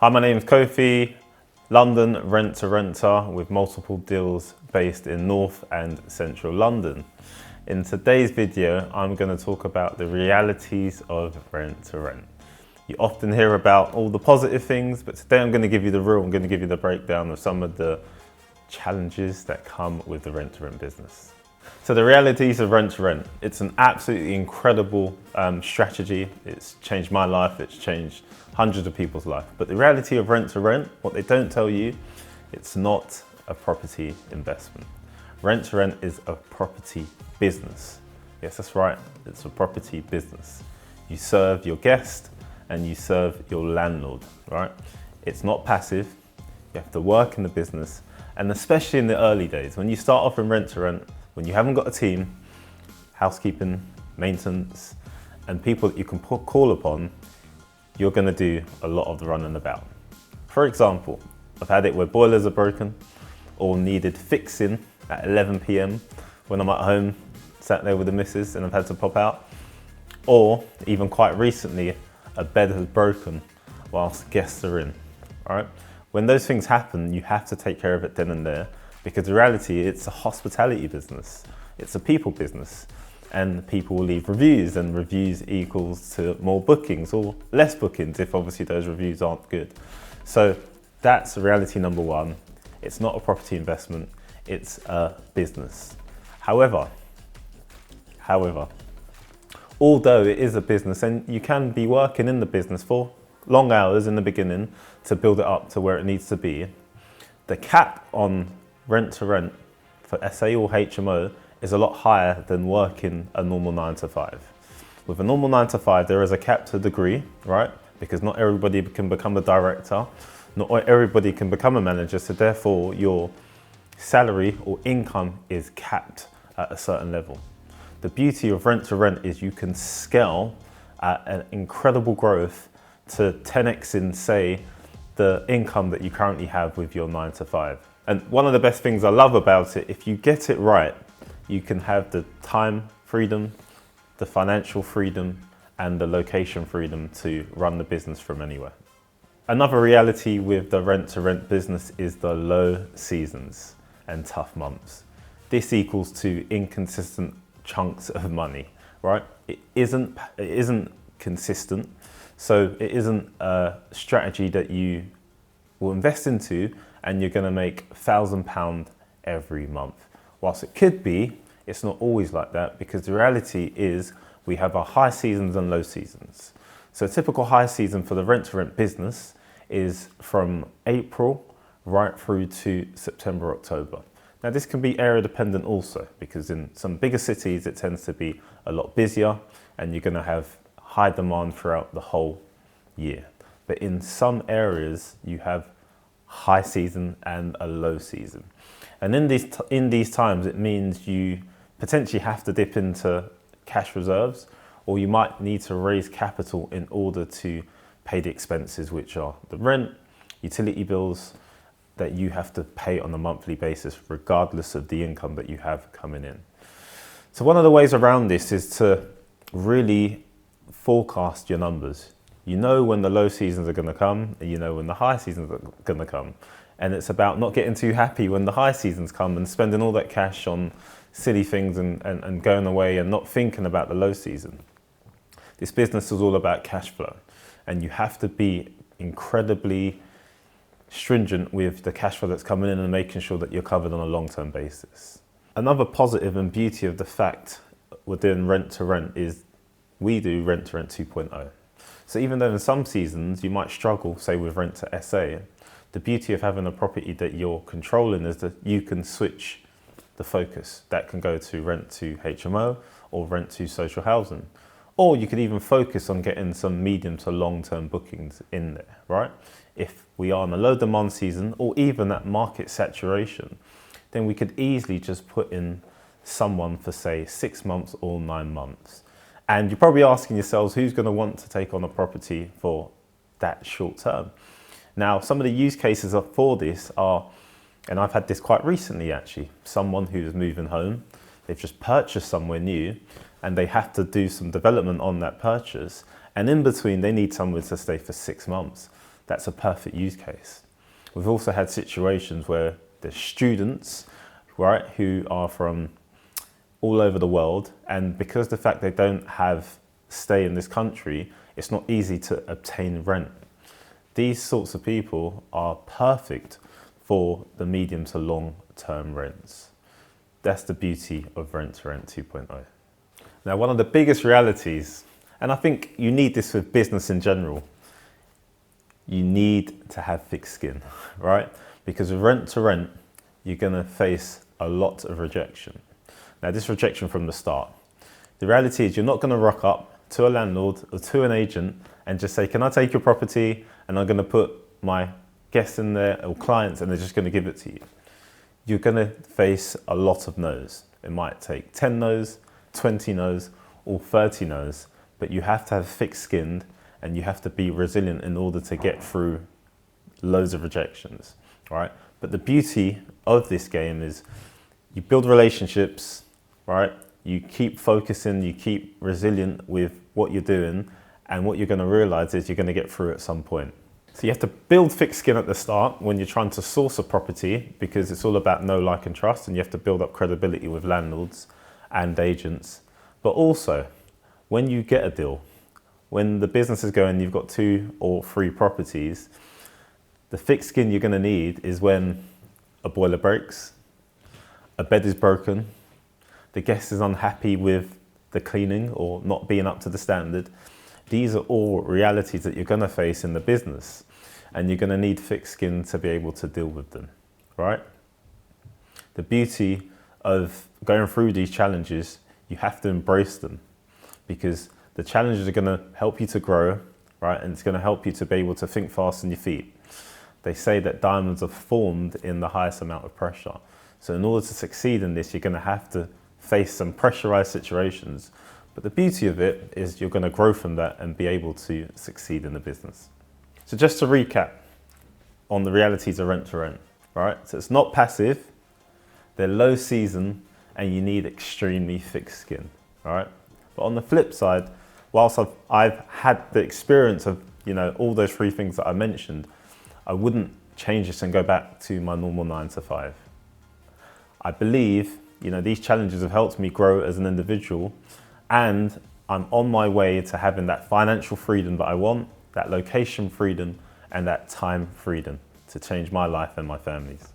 Hi, my name is Kofi, London rent-to-renter with multiple deals based in North and Central London. In today's video, I'm going to talk about the realities of rent-to-rent. You often hear about all the positive things, but today I'm going to give you the real, I'm going to give you the breakdown of some of the challenges that come with the rent-to-rent business. So the realities of rent-to-rent, it's an absolutely incredible strategy. It's changed my life, it's changed hundreds of people's life. But the reality of rent-to-rent, what they don't tell you, it's not a property investment. Rent-to-rent is a property business. Yes, that's right, it's a property business. You serve your guest and you serve your landlord, right? It's not passive, you have to work in the business, and especially in the early days, when you start off in rent-to-rent, when you haven't got a team, housekeeping, maintenance, and people that you can call upon, you're going to do a lot of the running about. For example, I've had it where boilers are broken or needed fixing at 11 p.m. when I'm at home, sat there with the missus and I've had to pop out. Or even quite recently, a bed has broken whilst guests are in. All right? When those things happen, you have to take care of it then and there, because in reality, it's a hospitality business. It's a people business. And people will leave reviews, and reviews equals to more bookings or less bookings if obviously those reviews aren't good. So that's reality number one. It's not a property investment, it's a business. However, although it is a business and you can be working in the business for long hours in the beginning to build it up to where it needs to be, the cap on rent-to-rent for SA or HMO is a lot higher than working a normal 9 to 5. With a normal 9 to 5, there is a cap to a degree, right? Because not everybody can become a director, not everybody can become a manager, so therefore your salary or income is capped at a certain level. The beauty of rent-to-rent is you can scale at an incredible growth to 10x in, say, the income that you currently have with your 9 to 5. And one of the best things I love about it, if you get it right, you can have the time freedom, the financial freedom, and the location freedom to run the business from anywhere. Another reality with the rent-to-rent business is the low seasons and tough months. This equals to inconsistent chunks of money, right? It isn't consistent, so it isn't a strategy that you will invest into and you're going to make £1,000 every month. Whilst it could be, it's not always like that, because the reality is we have our high seasons and low seasons. So a typical high season for the rent-to-rent business is from April right through to September, October. Now this can be area dependent also, because in some bigger cities it tends to be a lot busier and you're going to have high demand throughout the whole year. But in some areas you have high season and a low season. And in these times, it means you potentially have to dip into cash reserves, or you might need to raise capital in order to pay the expenses, which are the rent, utility bills that you have to pay on a monthly basis, regardless of the income that you have coming in. So one of the ways around this is to really forecast your numbers. You know when the low seasons are going to come, and you know when the high seasons are going to come. And it's about not getting too happy when the high seasons come and spending all that cash on silly things and going away and not thinking about the low season. This business is all about cash flow, and you have to be incredibly stringent with the cash flow that's coming in and making sure that you're covered on a long-term basis. Another positive and beauty of the fact we're doing rent-to-rent is we do rent-to-rent 2.0. So even though in some seasons you might struggle, say with rent to SA, the beauty of having a property that you're controlling is that you can switch the focus. That can go to rent to HMO or rent to social housing. Or you could even focus on getting some medium to long-term bookings in there, right? If we are in a low demand season or even at market saturation, then we could easily just put in someone for say 6 months or 9 months. And you're probably asking yourselves, who's going to want to take on a property for that short term? Now, some of the use cases for this are, and I've had this quite recently actually, someone who's moving home, they've just purchased somewhere new and they have to do some development on that purchase. And in between, they need someone to stay for 6 months. that's a perfect use case. We've also had situations where there's students, right, who are from all over the world, and because the fact they don't have stay in this country, it's not easy to obtain rent. These sorts of people are perfect for the medium to long term rents. That's the beauty of Rent to Rent 2.0. Now, one of the biggest realities, and I think you need this with business in general, you need to have thick skin, right? Because with Rent to Rent, you're gonna face a lot of rejection. Now, this rejection from the start. The reality is you're not gonna rock up to a landlord or to an agent and just say, can I take your property? And I'm gonna put my guests in there or clients and they're just gonna give it to you. You're gonna face a lot of no's. It might take 10 no's, 20 no's, or 30 no's, but you have to have thick skinned and you have to be resilient in order to get through loads of rejections, right? But the beauty of this game is you build relationships, right? You keep focusing, you keep resilient with what you're doing, and what you're gonna realize is you're gonna get through at some point. So you have to build thick skin at the start when you're trying to source a property, because it's all about know, like, and trust, and you have to build up credibility with landlords and agents. But also, when you get a deal, when the business is going, you've got 2 or 3 properties, the thick skin you're gonna need is when a boiler breaks, a bed is broken, the guest is unhappy with the cleaning or not being up to the standard. These are all realities that you're gonna face in the business, and you're gonna need thick skin to be able to deal with them, right? The beauty of going through these challenges, you have to embrace them, because the challenges are gonna help you to grow, right? And it's gonna help you to be able to think fast on your feet. They say that diamonds are formed in the highest amount of pressure. So in order to succeed in this, you're gonna have to face some pressurized situations. But the beauty of it is you're going to grow from that and be able to succeed in the business. So just to recap on the realities of Rent to Rent, right? So it's not passive, they're low season, and you need extremely thick skin, all right? But on the flip side, whilst I've had the experience of, all those 3 things that I mentioned, I wouldn't change this and go back to my normal 9 to 5. I believe, these challenges have helped me grow as an individual, and I'm on my way to having that financial freedom that I want, that location freedom, and that time freedom to change my life and my family's.